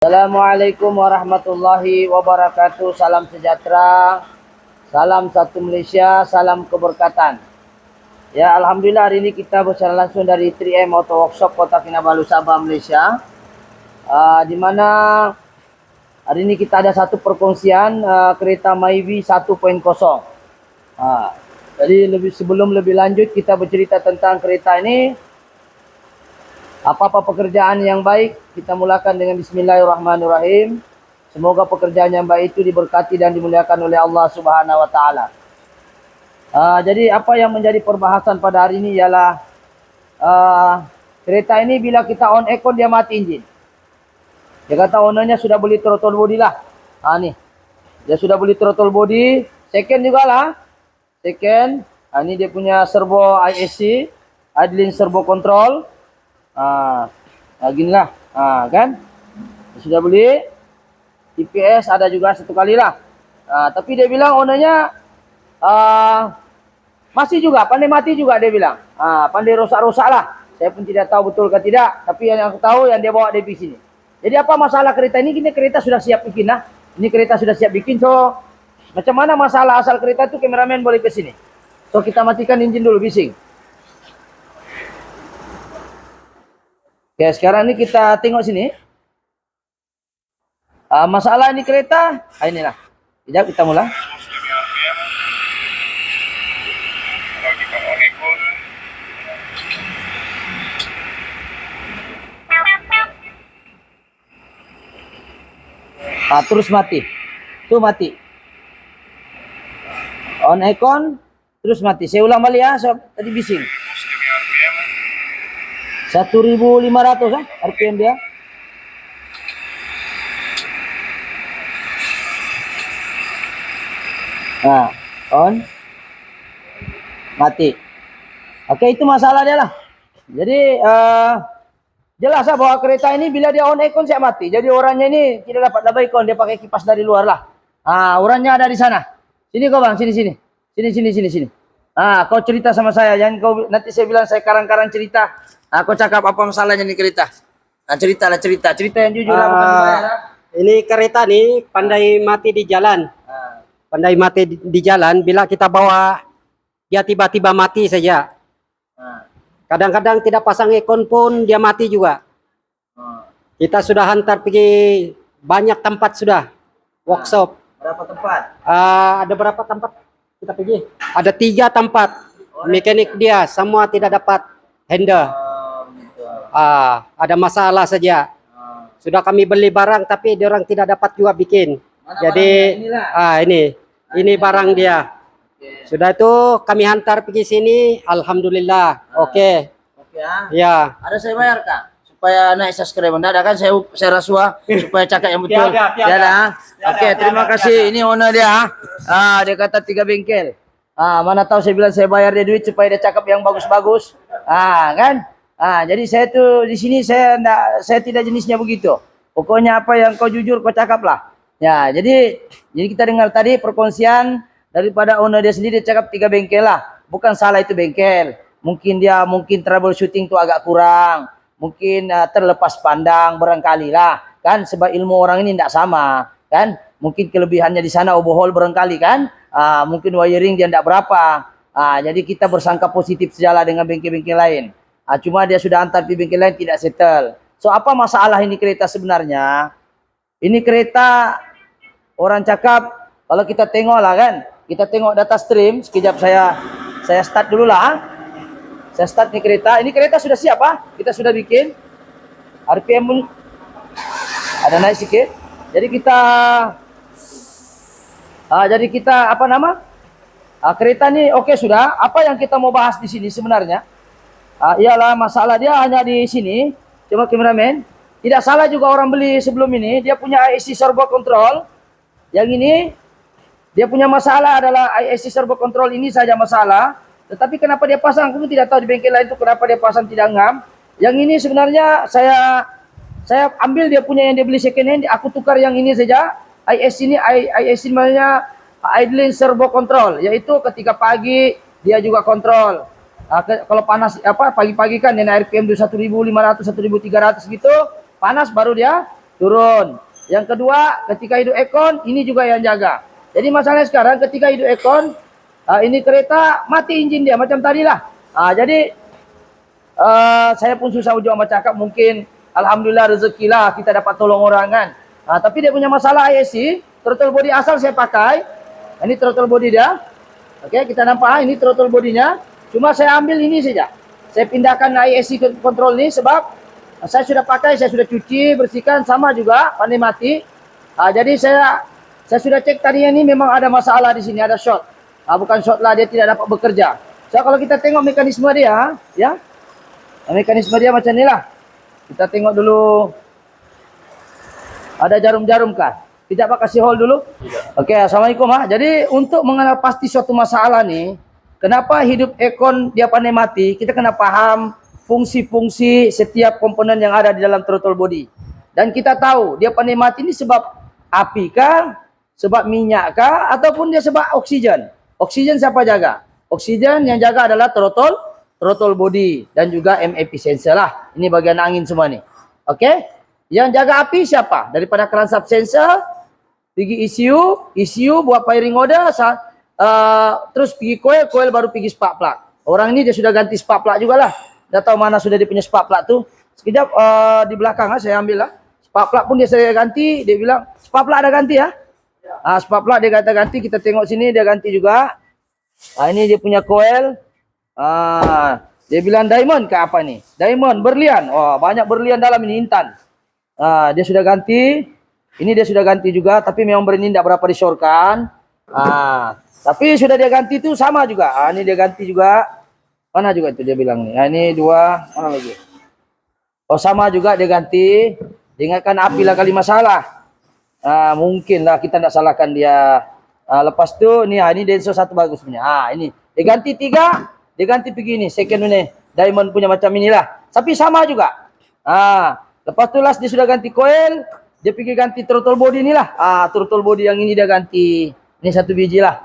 Assalamualaikum warahmatullahi wabarakatuh. Salam sejahtera, salam satu Malaysia, salam keberkatan. Ya, alhamdulillah hari ini kita bersiaran langsung dari 3M Auto Workshop Kota Kinabalu, Sabah, Malaysia. Di mana hari ini kita ada satu perkongsian kereta Myvi 1.0. Jadi sebelum lebih lanjut kita bercerita tentang kereta ini. Apa-apa pekerjaan yang baik kita mulakan dengan bismillahirrahmanirrahim. Semoga pekerjaan yang baik itu diberkati dan dimuliakan oleh Allah Subhanahu wa taala. Jadi apa yang menjadi perbahasan pada hari ini ialah kereta ini bila kita on aircon dia mati enjin. Dia kata ownernya sudah beli throttle body lah. Nih. Dia sudah beli throttle body, second juga lah. Second, ini dia punya servo ISC, idling servo control. Ginilah, kan? Sudah beli TPS ada juga satu kali lah. Tapi dia bilang ownernya masih juga pandai mati juga dia bilang. Pandai rosak-rosak lah. Saya pun tidak tahu betul ke tidak. Tapi yang aku tahu yang dia bawa dari sini. Jadi apa masalah kereta ini? Ini kereta sudah siap bikin lah. Ini kereta sudah siap bikin. So macam mana masalah asal kereta itu, kameramen boleh ke sini. So kita matikan engine dulu, bising. Oke, sekarang ini kita tengok sini. Masalah ini kereta, inilah. Sekejap kita mulai. Terus mati. Tuh mati. On aircon, terus mati. Saya ulang balik ya, so, tadi bising. 1.500 RPM dia. On. Mati. Oke, itu masalah dia lah. Jadi jelas lah bahwa kereta ini bila dia on aircon siap mati. Jadi orangnya ini tidak dapat double aircon, dia pakai kipas dari luar lah. Orangnya ada di sana. Sini kau bang, sini. Sini. Kau cerita sama saya, jangan kau nanti saya bilang saya karang-karang cerita. Kau cakap apa masalahnya nih kereta? Cerita yang jujur lah, bukan dibayar. Ini kereta nih pandai mati di jalan. Pandai mati di jalan bila kita bawa dia tiba-tiba mati saja. Kadang-kadang tidak pasang aircon pun dia mati juga. Kita sudah hantar pergi banyak tempat sudah. Workshop. Berapa tempat? Ada berapa tempat kita pergi? Ada 3 tempat. Mekanik dia semua tidak dapat handle. Ada masalah saja. Sudah kami beli barang tapi dia orang tidak dapat juga bikin. Jadi ini barang dia. Sudah itu kami hantar pergi sini, alhamdulillah. Oke ya. Ada saya bayar kak supaya naik subscriber. Tidak ada kan saya rasuah supaya cakap yang betul. Tiada. Oke, terima kasih. Ini owner dia. Dia kata 3 bengkel. Mana tahu saya bilang saya bayar dia duit supaya dia cakap yang bagus-bagus. Kan? Jadi saya tuh di sini saya tidak jenisnya begitu. Pokoknya apa yang kau jujur kau cakaplah. Ya, jadi kita dengar tadi perkongsian daripada owner dia sendiri, dia cakap 3 bengkel lah. Bukan salah itu bengkel. Mungkin troubleshooting tuh agak kurang. Mungkin terlepas pandang barangkali lah. Kan sebab ilmu orang ini tidak sama, kan? Mungkin kelebihannya di sana overhaul barangkali kan? Mungkin wiring dia tidak berapa. Jadi kita bersangka positif sejalan dengan bengkel-bengkel lain. Cuma dia sudah antar di bengkel lain tidak settle. So apa masalah ini kereta sebenarnya? Ini kereta orang cakap kalau kita tengok lah kan, kita tengok data stream. Sekejap saya start dulu lah. Saya start nih kereta. Ini kereta sudah siap kita sudah bikin. RPM pun ada naik sedikit. Jadi kita apa nama? Kereta ini oke sudah. Apa yang kita mau bahas di sini sebenarnya? Ialah masalah dia hanya di sini. Cuma kameramen, tidak salah juga orang beli sebelum ini. Dia punya ISC servo control. Yang ini dia punya masalah adalah ISC servo control ini saja masalah. Tetapi kenapa dia pasang? Aku tidak tahu di bengkel lain itu kenapa dia pasang tidak ngam. Yang ini sebenarnya saya ambil dia punya yang dia beli second hand. Aku tukar yang ini saja. ISC namanya idling servo control. Yaitu ketika pagi dia juga kontrol. Kalau panas pagi-pagi kan dengan RPM 1.500 1.300 gitu panas baru dia turun. Yang kedua, ketika hidup aircon, ini juga yang jaga. Jadi masalahnya sekarang ketika hidup aircon, ini kereta mati engine dia macam tadi lah. Jadi saya pun susah ujung sama cakap, mungkin alhamdulillah rezeki lah kita dapat tolong orang kan. Tapi dia punya masalah ISC, throttle body asal saya pakai. Ini throttle body dia. Oke, kita nampak ini throttle bodinya. Cuma saya ambil ini saja. Saya pindahkan ISC control ini sebab saya sudah pakai, saya sudah cuci, bersihkan, sama juga pandai mati. Jadi saya sudah cek tadi ini memang ada masalah di sini, ada short. Bukan short lah, dia tidak dapat bekerja. So kalau kita tengok mekanisme dia, ya, mekanisme dia macam inilah. Kita tengok dulu. Ada jarum-jarum kah? Tidak Pak, kasih hold dulu. Oke, assalamualaikum. Jadi untuk mengenal pasti suatu masalah nih, kenapa hidup aircon dia pandai mati? Kita kena paham fungsi-fungsi setiap komponen yang ada di dalam throttle body. Dan kita tahu dia pandai mati ini sebab api kah, sebab minyak kah, ataupun dia sebab oksigen. Oksigen siapa jaga? Oksigen yang jaga adalah throttle body dan juga MAP sensor lah. Ini bagian angin semua nih. Oke? Yang jaga api siapa? Daripada crankshaft sensor, pergi ECU buat firing order, terus pergi coil baru pergi spark plug. Orang ini dia sudah ganti spark plug juga lah. Dah tahu mana sudah dia punya spark plug tu. Sekejap di belakang saya ambil lah. Spark plug pun dia saya ganti. Dia bilang spark plug ada ganti ya. Spark plug dia kata ganti. Kita tengok sini dia ganti juga. Ini dia punya coil. Dia bilang diamond ke apa nih? Diamond, berlian. Banyak berlian dalam ini, intan. Dia sudah ganti. Ini dia sudah ganti juga. Tapi memang berini tidak berapa disorkan. Tapi sudah dia ganti itu sama juga. Ini dia ganti juga. Mana juga itu dia bilang nih. Ini dua. Mana lagi? Sama juga dia ganti. Diingatkan api lah kali masalah. Mungkin lah kita tidak salahkan dia. Lepas tu ni ini Denso satu bagus punya. Ini dia ganti 3, dia ganti begini second ini. Diamond punya macam inilah. Tapi sama juga. Lepas tu last dia sudah ganti coil, dia pergi ganti throttle body inilah. Throttle body yang ini dia ganti. Ini satu biji lah.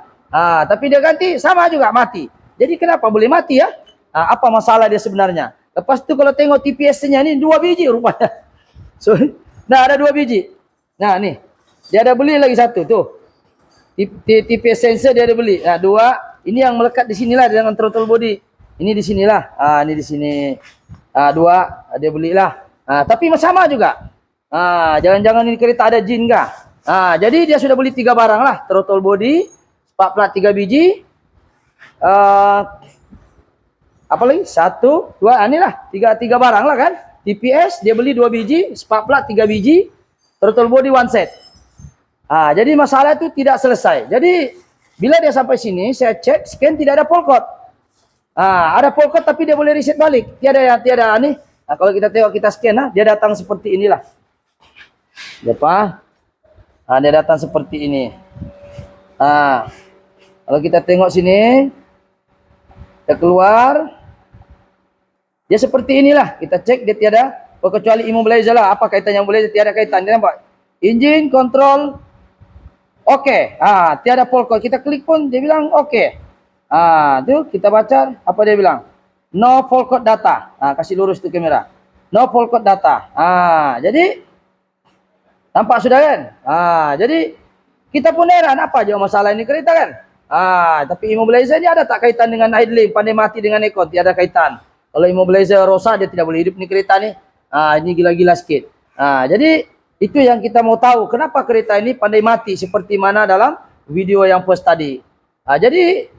Tapi dia ganti sama juga mati. Jadi kenapa boleh mati ya? Apa masalah dia sebenarnya? Lepas tu kalau tengok TPS-nya ni 2 biji rupanya. So, ada 2 biji. Nah nih, dia ada beli lagi satu tuh. TPS sensor dia ada beli. 2. Ini yang melekat di sinilah dengan throttle body. Ini di sinilah. Ini di sini. 2 dia belilah. Tapi sama juga. Jangan-jangan ini kereta ada jin kah? Jadi dia sudah beli 3 barang lah. Throttle body, spark plug 3 biji. Apa lagi? 1, 2, inilah 3 barang lah kan. TPS dia beli 2 biji, spark plug 3 biji, throttle body 1 set. Jadi masalah itu tidak selesai. Jadi bila dia sampai sini, saya cek scan tidak ada polkot. Ada polkot tapi dia boleh reset balik. Tiada nih. Kalau kita tengok kita scan dia datang seperti inilah. Dia datang seperti ini. Kalau kita tengok sini, dia keluar. Dia seperti inilah. Kita cek dia tiada. Kecuali immobilizer lah. Apa kaitannya immobilizer? Tiada kaitan. Dia nampak. Engine, control. Oke. Tiada polkot. Kita klik pun dia bilang oke. Tu kita baca. Apa dia bilang? No polkot data. Kasih lurus tu kamera. No polkot data. Jadi nampak sudah kan? Jadi kita pun heran apa je masalah ini kereta kan? Tapi immobilizer dia ada tak kaitan dengan idling, pandai mati dengan aircon, tiada kaitan. Kalau immobilizer rosak dia tidak boleh hidup ni kereta ni. Ini gila-gila sikit. Jadi itu yang kita mau tahu, kenapa kereta ini pandai mati seperti mana dalam video yang post tadi. Jadi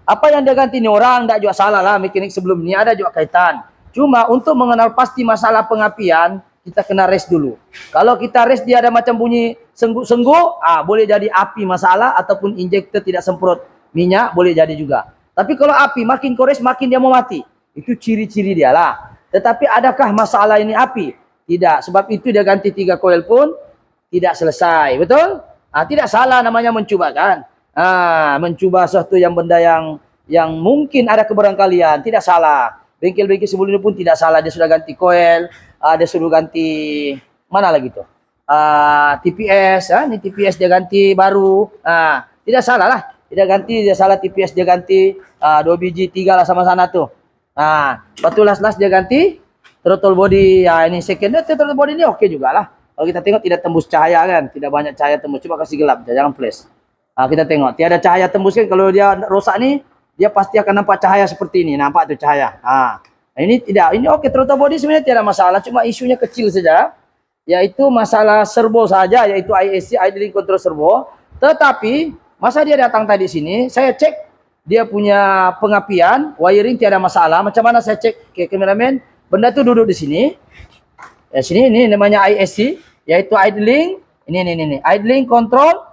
apa yang dia ganti ni orang tak juga salah lah, mekanik sebelum ni ada juga kaitan. Cuma untuk mengenal pasti masalah pengapian, kita kena rest dulu. Kalau kita rest dia ada macam bunyi sengguk-sengguk, boleh jadi api masalah ataupun injektor tidak semprot minyak, boleh jadi juga. Tapi kalau api makin kores makin dia mau mati. Itu ciri-ciri dia lah. Tetapi adakah masalah ini api? Tidak. Sebab itu dia ganti 3 coil pun tidak selesai. Betul? Tidak salah namanya mencuba kan. Mencuba sesuatu yang benda yang mungkin ada kebarangkalian, tidak salah. Bengkel-bengkel sebelumnya pun tidak salah. Dia sudah ganti coil, dia suruh ganti mana lagi tuh? TPS, ini TPS dia ganti baru. Tidak salah lah. Dia ganti, dia salah TPS dia ganti 2 biji 3 lah sama sana tuh. Lepas tu last dia ganti throttle body. Ini second throttle body ni okey jugalah. Kalau kita tengok tidak tembus cahaya kan, tidak banyak cahaya tembus. Coba kasih gelap, jangan flash. Kita tengok, tiada cahaya tembus kan. Kalau dia rosak nih, dia pasti akan nampak cahaya seperti ini. Nampak tuh cahaya. Ini tidak, ini oke, throttle body sebenarnya tidak masalah, cuma isunya kecil saja, yaitu masalah servo saja, yaitu ISC, idling control servo. Tetapi masa dia datang tadi sini, saya cek dia punya pengapian, wiring tiada masalah. Macam mana saya cek ke kameramen? Benda itu duduk di sini. Ya sini, ini namanya ISC, yaitu idling. Ini idling control,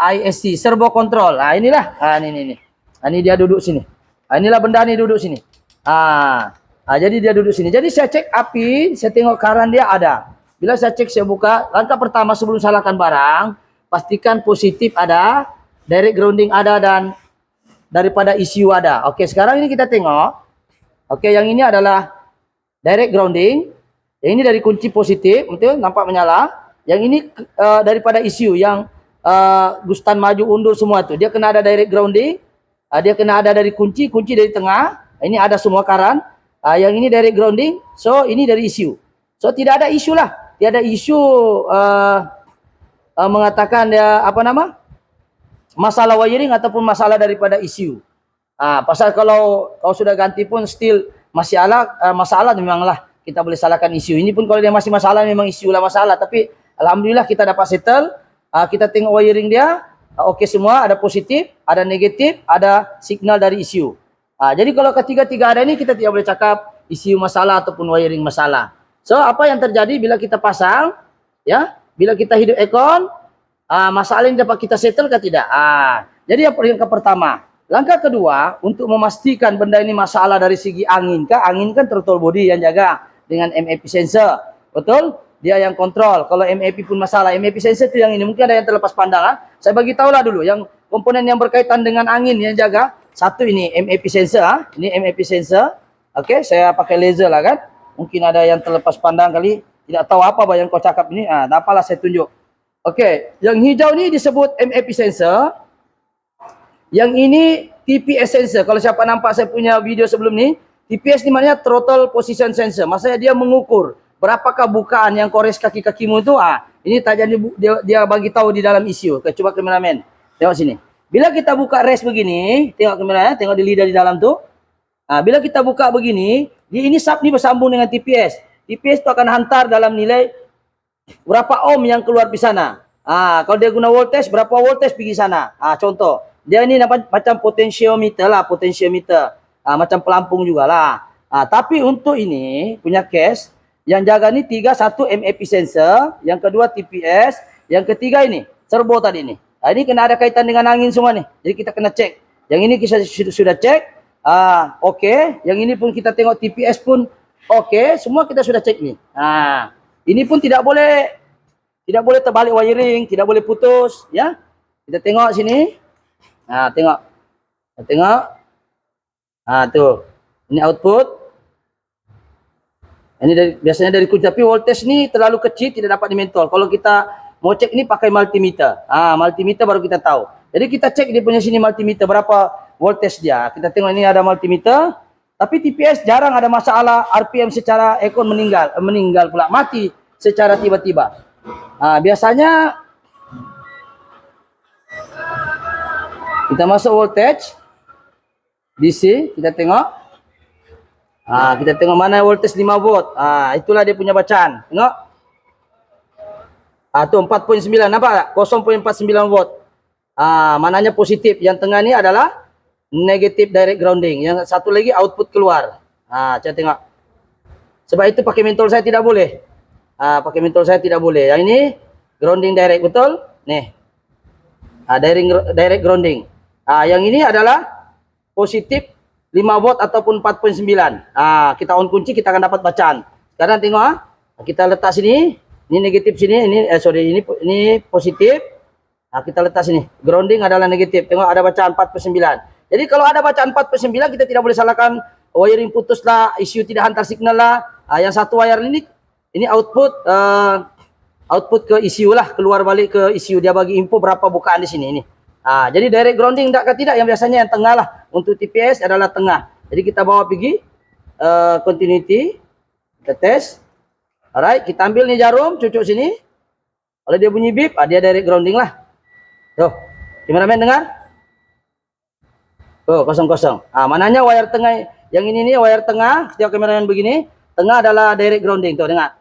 ISC servo control. Inilah, ini. Ini dia duduk sini. Inilah benda ini duduk sini. Jadi dia duduk sini. Jadi saya cek api, saya tengok karan dia ada. Bila saya cek, saya buka. Langkah pertama sebelum salahkan barang, pastikan positif ada, direct grounding ada, dan daripada ECU ada. Oke, sekarang ini kita tengok. Oke, yang ini adalah direct grounding. Yang ini dari kunci positif, betul? Nampak menyala. Yang ini daripada ECU yang gustan maju undur semua itu. Dia kena ada direct grounding. Dia kena ada dari kunci dari tengah. Ini ada semua karan. Yang ini dari grounding, so ini dari ECU. So tidak ada isu lah. Tiada isu mengatakan dia masalah wiring ataupun masalah daripada ECU. Pasal kalau sudah ganti pun still masih masalah, memanglah kita boleh salahkan ECU. Ini pun kalau dia masih masalah, memang ECU lah masalah. Tapi alhamdulillah kita dapat settle. Kita tengok wiring dia, oke semua, ada positif, ada negatif, ada signal dari ECU. Jadi kalau ketiga-tiga ada ini, kita tidak boleh cakap ECU masalah ataupun wiring masalah. So apa yang terjadi bila kita pasang, ya, bila kita hidup aircon, masalah ini dapat kita settle ke tidak? Jadi yang pertama, langkah kedua untuk memastikan benda ini masalah dari segi angin kan throttle body yang jaga dengan MAP sensor, betul? Dia yang kontrol. Kalau MAP pun masalah, MAP sensor itu yang ini mungkin ada yang terlepas pandang. Saya bagi tahulah dulu yang komponen yang berkaitan dengan angin yang jaga. Satu ini MAP sensor, ini MAP sensor. Oke, saya pakai laser lah kan. Mungkin ada yang terlepas pandang kali, tidak tahu apa yang kau cakap ini. Tak apalah, saya tunjuk. Oke, yang hijau ini disebut MAP sensor. Yang ini TPS sensor. Kalau siapa nampak saya punya video sebelum ni, TPS ni maknanya throttle position sensor. Maksudnya dia mengukur berapakah bukaan yang kores kaki-kakimu itu. Ini tajam dia bagi tahu di dalam ECU. Oke, coba kameramen, tengok sini. Bila kita buka rest begini, tengok kamera, tengok di lidah di dalam tu. Bila kita buka begini, ini sub ni bersambung dengan TPS. TPS tu akan hantar dalam nilai berapa ohm yang keluar di sana. Kalau dia guna voltage, berapa voltage pergi sana. Contoh, dia ini macam potentiometer lah, potentiometer. Macam pelampung jugalah. Tapi untuk ini punya case, yang jaga ni 1 MAP sensor, yang kedua TPS, yang ketiga ini servo tadi ni. Ini kena ada kaitan dengan angin semua nih. Jadi kita kena cek. Yang ini kita sudah cek. Oke. Yang ini pun kita tengok TPS pun oke. Semua kita sudah cek nih. Ini pun tidak boleh terbalik wiring, tidak boleh putus, ya. Kita tengok sini. Tengok. Tuh. Ini output. Ini biasanya dari kunci, tapi voltage ni terlalu kecil, tidak dapat dimentol. Kalau kita mau cek ini pakai multimeter. Multimeter baru kita tahu. Jadi kita cek dia punya sini multimeter berapa voltage dia. Kita tengok ini ada multimeter. Tapi TPS jarang ada masalah RPM secara aircon meninggal pula, mati secara tiba-tiba. Biasanya kita masuk voltage DC, kita tengok. Kita tengok mana voltage 5 volt. Itulah dia punya bacaan. Tengok. Tu 4.9, nampak tak? 0.49 volt. Mananya positif. Yang tengah ni adalah negatif direct grounding. Yang satu lagi output keluar. Saya tengok. Sebab itu pakai mentol saya tidak boleh. Pakai mentol saya tidak boleh. Yang ini grounding direct, betul? Nih. Direct grounding. Yang ini adalah positif 5 volt ataupun 4.9. Kita on kunci, kita akan dapat bacaan. Sekarang tengok. Kita letak sini. Ini negatif sini, ini positif. Kita letak sini. Grounding adalah negatif. Tengok ada bacaan 4.9. Jadi kalau ada bacaan 4.9, kita tidak boleh salahkan wiring putus lah, ECU tidak hantar signal lah. Yang satu wire ini output ke ECU lah, keluar balik ke ECU. Dia bagi info berapa bukaan di sini ini. Jadi direct grounding tidak, yang biasanya yang tengah lah. Untuk TPS adalah tengah. Jadi kita bawa pergi continuity, kita tes. Alright, kita ambil nih jarum, cucuk sini. Kalau dia bunyi bip, dia direct grounding lah. Tuh, kameramen dengar? Tuh, kosong-kosong. Mananya wire tengah, yang ini nih wire tengah, setiap kameramen begini, tengah adalah direct grounding, tuh dengar.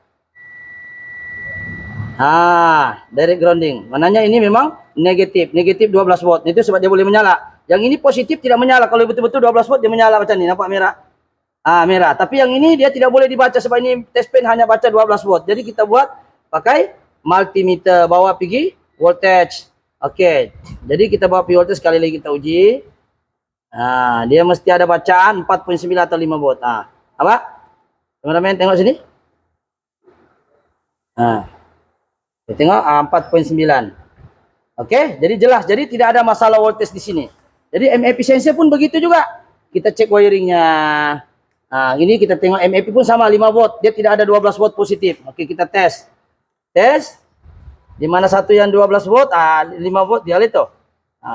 Direct grounding. Mananya ini memang negatif 12 volt. Itu sebab dia boleh menyala. Yang ini positif tidak menyala. Kalau betul-betul 12 volt dia menyala macam ni, nampak merah? Merah. Tapi yang ini dia tidak boleh dibaca sebab ini test pen hanya baca 12 volt. Jadi kita buat pakai multimeter, bawa pergi voltage. Okey. Jadi kita bawa pergi voltage, sekali lagi kita uji. Dia mesti ada bacaan 4.9 atau 5 volt. Apa? Kameramen tengok sini. Kita tengok 4.9. Okey, jadi jelas. Jadi tidak ada masalah voltage di sini. Jadi MAP sensor pun begitu juga. Kita cek wiringnya. Ini kita tengok MAP pun sama 5 volt. Dia tidak ada 12 volt positif. Okey, kita tes. Tes. Di mana satu yang 12 volt, 5 volt dia lihat tuh.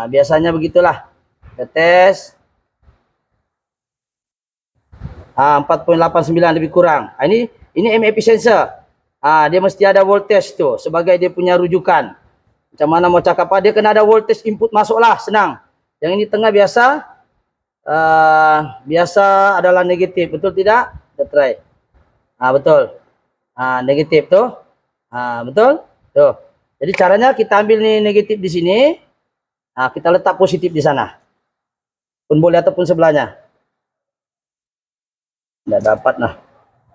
Biasanya begitulah. Kita tes. 4.89 lebih kurang. Ini MAP sensor. Dia mesti ada voltage tuh sebagai dia punya rujukan. Macam mana mau cakap apa, dia kena ada voltage input masuklah, senang. Yang ini tengah biasa. Biasa adalah negatif, betul tidak? Kita try. Betul. Negatif tuh. Betul? Tuh. Jadi caranya kita ambil nih negatif di sini. Kita letak positif di sana. Pun boleh ataupun sebelahnya. Tidak dapat nah.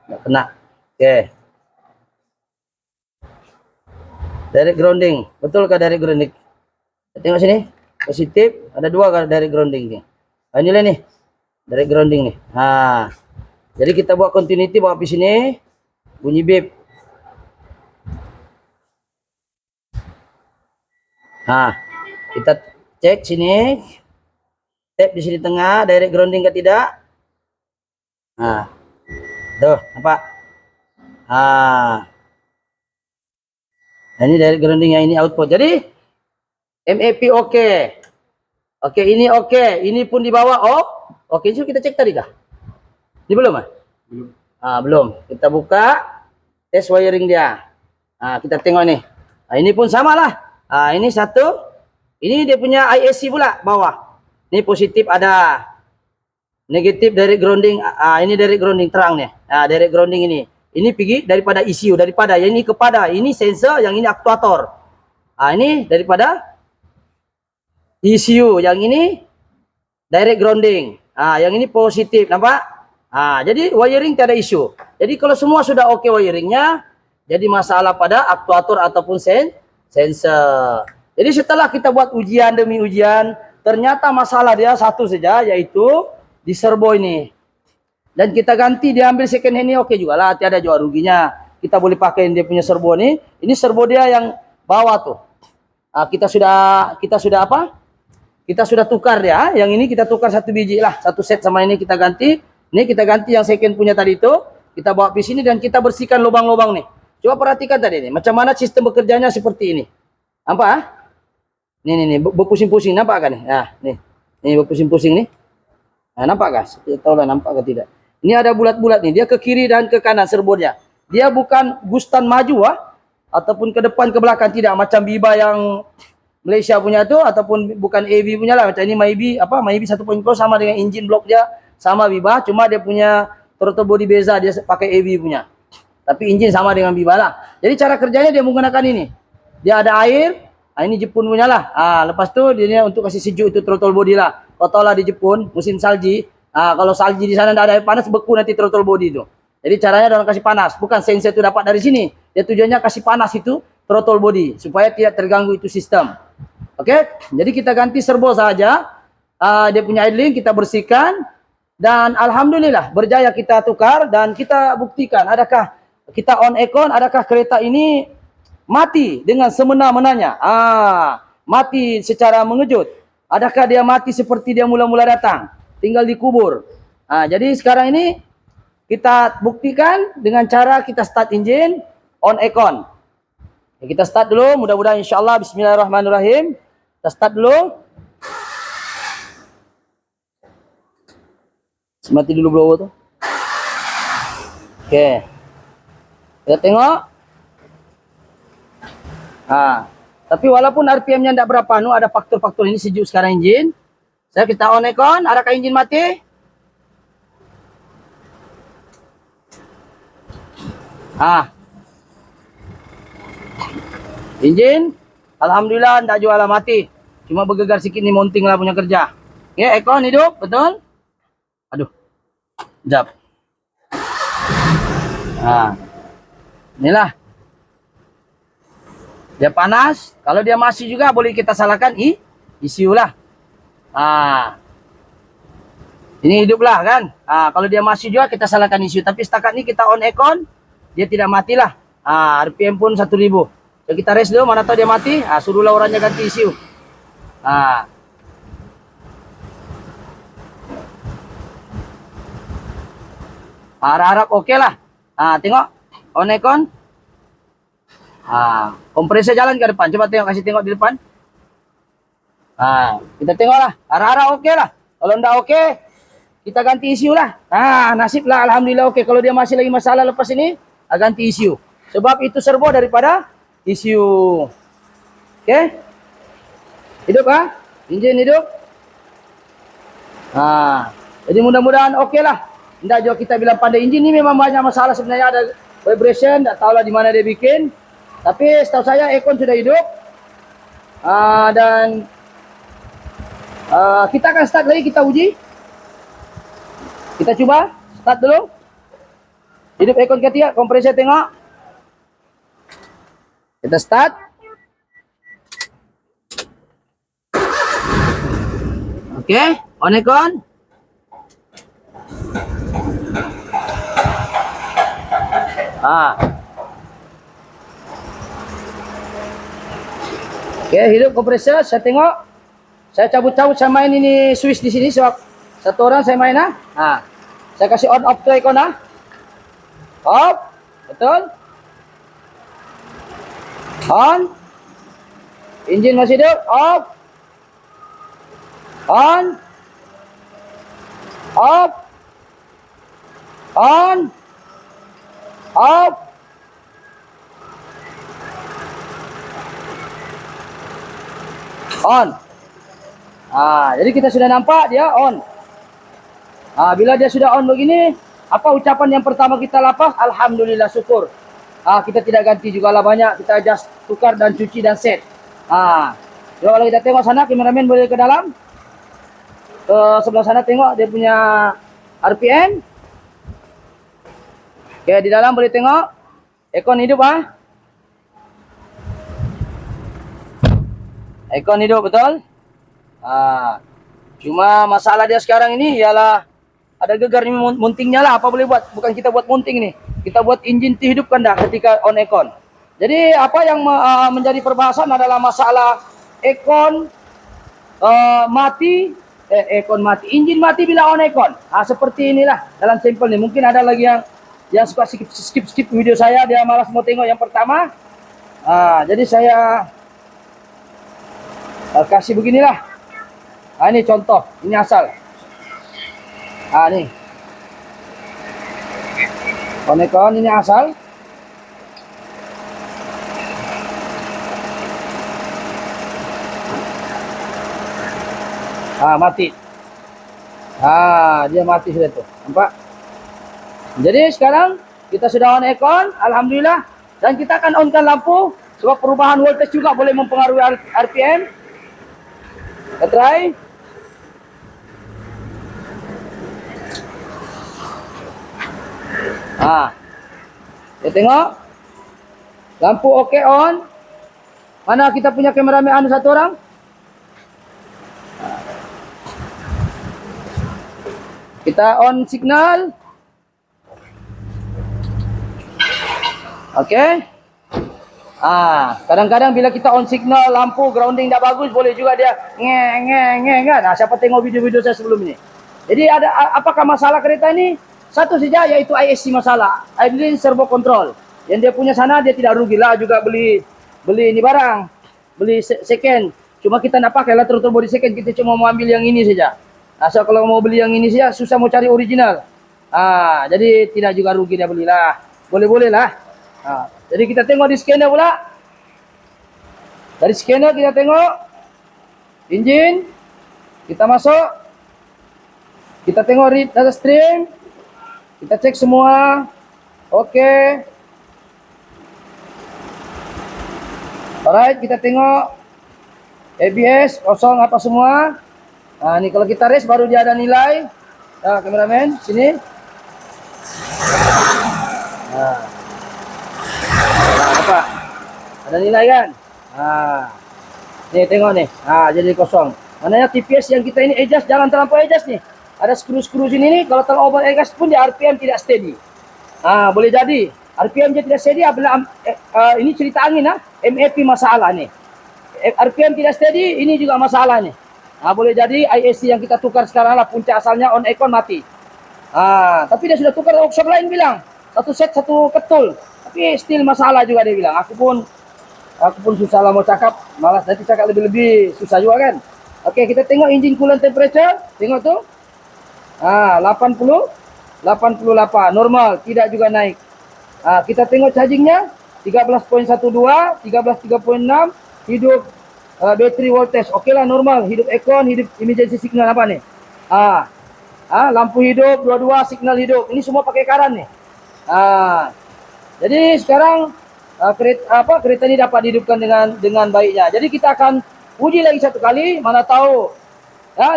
Tidak kena. Oke. Direct grounding. Betulkah direct grounding? Kita tengok sini. Positif. Ada dua kan direct grounding nih. Inilah nih. Direct grounding nih. Jadi kita buat continuity, bawa di sini. Bunyi bip. Kita cek sini. Tap di sini tengah, direct grounding ke tidak? Tuh, nampak? Ini direct grounding, yang ini output. Jadi MAP oke. Oke, ini oke. Ini pun di bawah oke. So kita cek tadi kah? Ini belum? Belum. Belum. Kita buka tes wiring dia. Kita tengok nih. Ini pun sama lah. Ini satu. Ini dia punya ISC pula bawah. Ini positif ada. Negatif direct grounding. Ini direct grounding terang nih. Direct grounding ini. Ini pergi daripada ECU, daripada yang ini kepada, ini sensor, yang ini aktuator. Ini daripada ECU, yang ini direct grounding. Yang ini positif, nampak? Jadi wiring tidak ada isu. Jadi kalau semua sudah oke wiringnya, jadi masalah pada aktuator ataupun sensor. Jadi setelah kita buat ujian demi ujian, ternyata masalah dia satu saja, yaitu di servo ini. Dan kita ganti, dia ambil second hand ini oke juga lah, tiada jual ruginya. Kita boleh pakai dia punya servo ini. Ini servo dia yang bawah tuh. Kita sudah apa? Kita sudah tukar dia. Yang ini kita tukar satu biji lah, satu set sama ini kita ganti. Ini kita ganti yang second punya tadi itu. Kita bawa ke sini dan kita bersihkan lubang-lubang nih. Coba perhatikan tadi nih, macam mana sistem bekerjanya seperti ini. Nampak? Nih, berpusing-pusing, nampak kan nih? Nih berpusing-pusing nih. Nampak kah? Kita tahu lah nampak ke tidak. Ini ada bulat-bulat nih, dia ke kiri dan ke kanan servonya. Dia bukan gustan maju ataupun ke depan ke belakang, tidak macam Biba yang Malaysia punya tuh, ataupun bukan AV punya lah. Macam ini Maybe 1.0 sama dengan engine block dia sama Biba, cuma dia punya throttle body beza, dia pakai AV punya. Tapi engine sama dengan Biba lah. Jadi cara kerjanya dia menggunakan ini. Dia ada air, ini Jepun punya lah. Lepas tu dia untuk kasih sejuk itu throttle body lah. Kau tahu lah di Jepun musim salji. Kalau salji di sana tidak ada air panas, beku nanti throttle body itu. Jadi caranya orang kasih panas, bukan sensor itu dapat dari sini. Dia tujuannya kasih panas itu throttle body supaya tidak terganggu itu sistem. Oke, jadi kita ganti servo saja. Dia punya idling kita bersihkan dan alhamdulillah berjaya kita tukar dan kita buktikan adakah kita on aircon, adakah kereta ini mati dengan semena-menanya. Mati secara mengejut. Adakah dia mati seperti dia mula-mula datang, tinggal dikubur. Jadi sekarang ini kita buktikan dengan cara kita start engine on aircon. Kita start dulu, mudah-mudahan insyaallah. Bismillahirrahmanirrahim. Kita start dulu. Mati dulu blower tuh. Oke. Kita tengok. Tapi walaupun RPM-nya tidak berapa, ada faktor-faktor ini sejuk sekarang engine. Kita on aircon, adakah engine mati? Engine, alhamdulillah tidak jual mati. Cuma bergegar sikit nih, mounting lah punya kerja. Oke, aircon hidup, betul? Aduh, jap. Inilah. Dia panas, kalau dia masih juga boleh kita salahkan ECU lah. Ini hiduplah kan. Kalau dia masih juga kita salahkan ECU, tapi setakat ini kita on aircon, dia tidak matilah. RPM pun 1000. So, kita rest dulu, mana tahu dia mati. Suruhlah orangnya ganti ECU. Harap-harap oke lah. Tengok on aircon. Kompresor jalan ke depan. Coba tengok, kasih tengok di depan. Kita tengoklah. Harap-harap oke lah. Kalau enggak oke, kita ganti ECU lah. Nasib lah, alhamdulillah oke. Kalau dia masih lagi masalah lepas ini, ganti ECU. Sebab itu servo daripada ECU. Oke? Hidup engine hidup. Jadi mudah-mudahan oke lah. Enggak juga kita bilang pandai. Engine ini memang banyak masalah sebenarnya, ada vibration, tak tahulah di mana dia bikin. Tapi setahu saya aircon sudah hidup. Dan kita akan start lagi, kita uji. Kita coba start dulu. Hidup aircon ketiga, kompresor tengok. Kita start. Oke, on aircon. Oke, hidup kompresor. Saya tengok. Saya cabut-cabut, saya main ini switch di sini sebab satu orang saya main. Saya kasih on off to aircon. Off. Betul. On. Engine masih hidup. Off. On. Off. On. Off. On. Jadi kita sudah nampak dia on. Bila dia sudah on begini, apa ucapan yang pertama kita lapas? Alhamdulillah, syukur. Kita tidak ganti juga lah banyak, kita just tukar dan cuci dan set. Kalau kita tengok sana, kameramen boleh ke dalam. Ke sebelah sana tengok dia punya RPM. Oke, di dalam boleh tengok. Aircon hidup Aircon hidup betul. Cuma masalah dia sekarang ini ialah ada gegar ini mountingnya lah. Apa boleh buat? Bukan kita buat mounting nih. Kita buat engine dihidupkan dah ketika on aircon. Jadi apa yang menjadi perbahasan adalah masalah aircon mati, engine mati bila on aircon. Seperti inilah dalam sampel nih. Mungkin ada lagi yang suka skip video saya, dia malas mau tengok yang pertama. Jadi saya kasih beginilah. Ini contoh, ini asal. Nih. On aircon ini asal. Mati. Dia mati sudah tuh. Nampak? Jadi sekarang kita sudah on aircon, alhamdulillah, dan kita akan onkan lampu sebab perubahan voltage juga boleh mempengaruhi RPM. Kita try. Kita tengok. Lampu oke on. Mana kita punya kameramen satu orang? Kita on signal. Oke. Kadang-kadang bila kita on signal, lampu grounding tak bagus, boleh juga dia nge kan. Siapa tengok video-video saya sebelum ini. Jadi apakah masalah kereta ini? Satu saja, yaitu ISC masalah, idling servo control. Yang dia punya sana dia tidak rugi lah juga beli ini barang, beli second. Cuma kita nak pakai lah turbo di second, kita cuma mau ambil yang ini saja. So kalau mau beli yang ini saja susah mau cari original. Jadi tidak juga rugi dia belilah. Boleh-boleh lah. Jadi kita tengok di scanner pula. Dari scanner kita tengok engine, kita masuk, kita tengok read data stream, kita cek semua, oke. Alright, kita tengok ABS kosong apa semua. Nah, ini kalau kita race baru dia ada nilai. Nah, kameramen sini. Nah, apa? Ada nilai kan? Nah, nih tengok nih. Nah, jadi kosong. Maknanya TPS yang kita ini adjust, jangan terlampau adjust nih. Ada skru-skru sini nih, kalau terlalu over adjust pun dia RPM tidak steady. Nah, boleh jadi RPM dia tidak steady apabila ini cerita angin MAP masalah nih. RPM tidak steady, ini juga masalah nih. Nah, boleh jadi ISC yang kita tukar sekarang lah puncak asalnya on icon mati. Tapi dia sudah tukar workshop lain bilang satu set satu ketul, tapi still masalah juga dia bilang. Aku pun susah lah mau cakap, malas nanti cakap lebih susah juga kan. Oke, kita tengok engine coolant temperature, tengok tuh. 88 normal, tidak juga naik. Kita tengok chargingnya 13.12, 13.3.6, hidup battery voltage oke lah normal, hidup aircon, hidup emergency signal apa nih. Lampu hidup, dua-dua signal hidup, ini semua pakai karan nih. Jadi sekarang kereta ini dapat dihidupkan dengan baiknya. Jadi kita akan uji lagi satu kali, mana tahu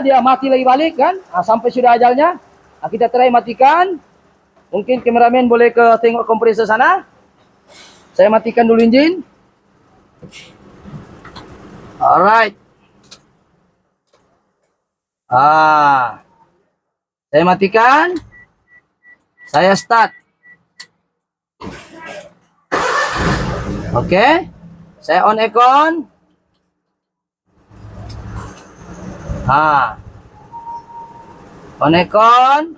dia mati lagi balik kan, sampai sudah ajalnya. Kita try matikan. Mungkin kameramen boleh ke tengok kompresor sana. Saya matikan dulu engine. Alright. Saya matikan. Saya start. Oke. Saya on aircon. On aircon.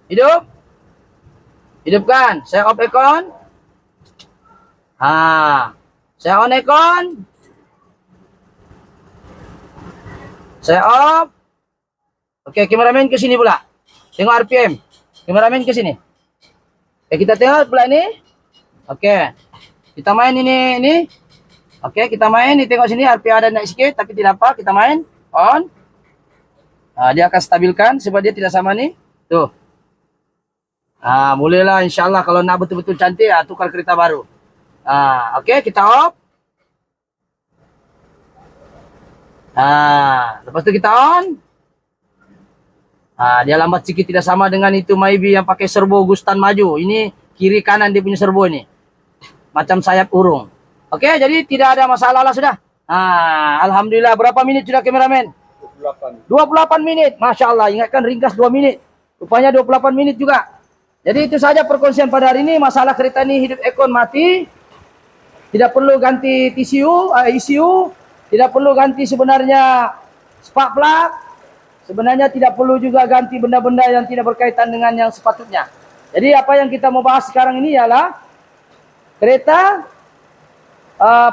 Hidup. Hidupkan. Saya off aircon. Saya on aircon. Saya off. Oke, kameramen ke sini pula. Tengok RPM. Kameramen ke sini. Kita tengok pula ini. Oke. Kita main ini. Oke, kita main. Ini tengok sini RPM ada naik sedikit tapi tidak apa. Kita main. On. Dia akan stabilkan sebab dia tidak sama nih. Tuh. Mulailah insyaallah kalau nak betul-betul cantik tukar kereta baru. Oke, kita off. Lepas itu kita on. Dia lambat sedikit, tidak sama dengan itu Maybe yang pakai servo Gustan maju. Ini kiri kanan dia punya servo ini. Macam sayap urung. Oke, jadi tidak ada masalah lah sudah. Alhamdulillah. Berapa minit sudah kameramen? 28 menit. Masya Allah, ingatkan ringkas 2 menit. Rupanya 28 menit juga. Jadi itu saja perkongsian pada hari ini. Masalah kereta ini hidup aircon mati. Tidak perlu ganti ECU. Tidak perlu ganti sebenarnya spark plug. Sebenarnya tidak perlu juga ganti benda-benda yang tidak berkaitan dengan yang sepatutnya. Jadi apa yang kita mau bahas sekarang ini ialah kereta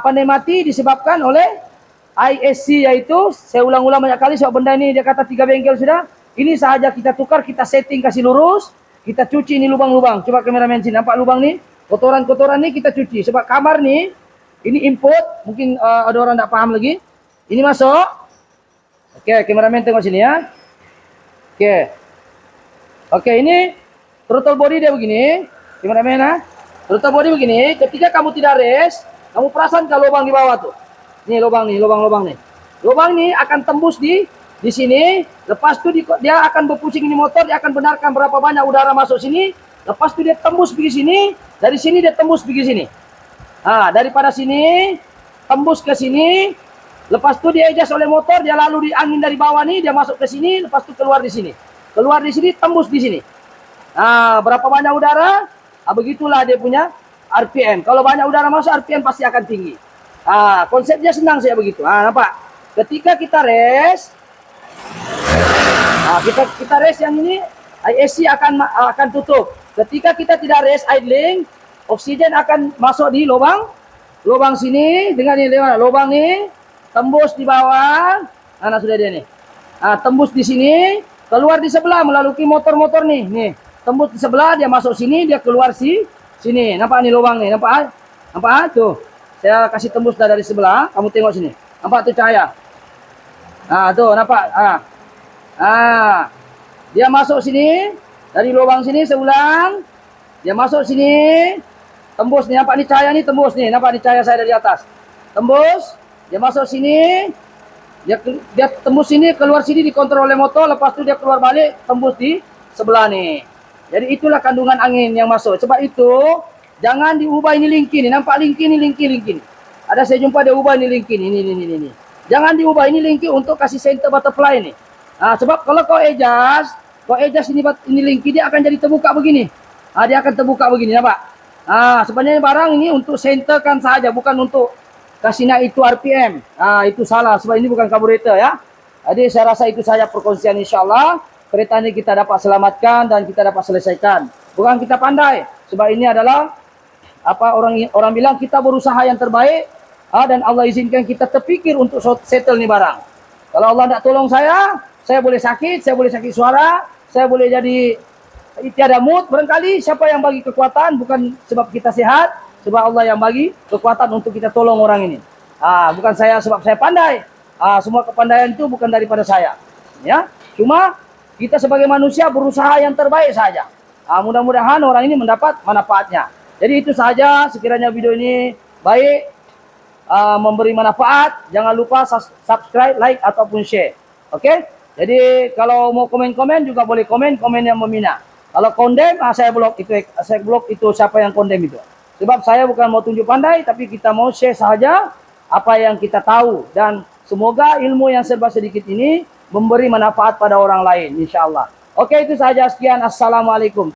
pandai mati disebabkan oleh ISC, yaitu saya ulang-ulang banyak kali sebab benda ini dia kata 3 bengkel sudah. Ini sahaja kita tukar, kita setting kasih lurus, kita cuci ini lubang-lubang. Coba kameramen sini nampak lubang nih, kotoran-kotoran nih kita cuci sebab kamar nih ini input, mungkin ada orang tak paham lagi. Ini masuk. Oke, kameramen tengok sini ya. Oke, ini throttle body dia begini. Kameramen throttle body begini, ketika kamu tidak rest, kamu perasan ke lubang di bawah tuh. Nih lubang nih. Lubang nih akan tembus di sini. Lepas itu dia akan berpusing ini motor, dia akan benarkan berapa banyak udara masuk sini. Lepas itu dia tembus pergi sini, dari sini dia tembus pergi sini. Daripada sini tembus ke sini. Lepas itu dia adjust oleh motor, dia lalu di angin dari bawah nih, dia masuk ke sini, lepas itu keluar di sini. Keluar di sini, tembus di sini. Berapa banyak udara? Begitulah dia punya RPM. Kalau banyak udara masuk, RPM pasti akan tinggi. Konsepnya senang saya begitu. Nampak? Ketika kita rest, kita rest yang ini, ISC akan tutup. Ketika kita tidak rest idling, oksigen akan masuk di lubang sini dengan ini lubang nih, tembus di bawah. Sudah dia nih. Tembus di sini, keluar di sebelah melalui motor-motor nih. Tembus di sebelah, dia masuk sini, dia keluar Sini, nampak nih lubang nih, nampak? Nampak? Tuh. Saya kasih tembus dari sebelah, kamu tengok sini. Nampak tuh cahaya? Nah, tuh, nampak? Dia masuk sini, dari lubang sini sebelah. Dia masuk sini, tembus nih, nampak nih cahaya nih, tembus nih, nampak nih cahaya saya dari atas. Tembus, dia masuk sini, dia tembus sini, keluar sini dikontrol oleh motor, lepas itu dia keluar balik, tembus di sebelah nih. Jadi itulah kandungan angin yang masuk. Sebab itu jangan diubah ini lingki nih, nampak lingki ini, lingki. Ada saya jumpa dia ubah ini lingki ini. Jangan diubah ini lingki untuk kasih center butterfly nih. Nah, sebab kalau kau adjust ini lingki dia akan jadi terbuka begini. Dia akan terbuka begini, nampak? Sebenarnya barang ini untuk centerkan saja, bukan untuk kasih naik itu RPM. Itu salah, sebab ini bukan karburator ya. Jadi saya rasa itu saja perkongsian, insyaAllah kereta ini kita dapat selamatkan dan kita dapat selesaikan. Bukan kita pandai, sebab ini adalah orang bilang kita berusaha yang terbaik, dan Allah izinkan kita terpikir untuk settle ni barang. Kalau Allah tidak tolong saya boleh sakit suara, saya boleh jadi tiada mood. Barangkali siapa yang bagi kekuatan bukan sebab kita sehat, sebab Allah yang bagi kekuatan untuk kita tolong orang ini. Bukan saya sebab saya pandai. Semua kepandaian itu bukan daripada saya. Ya, cuma kita sebagai manusia berusaha yang terbaik saja. Mudah-mudahan orang ini mendapat manfaatnya. Jadi itu saja, sekiranya video ini baik, memberi manfaat, jangan lupa subscribe, like ataupun share. Oke? Jadi kalau mau komen-komen juga boleh komen yang memina. Kalau kondem, saya blok itu siapa yang kondem itu. Sebab saya bukan mau tunjuk pandai, tapi kita mau share saja apa yang kita tahu, dan semoga ilmu yang serba sedikit ini memberi manfaat pada orang lain, insya Allah. Oke, itu saja, sekian. Assalamualaikum.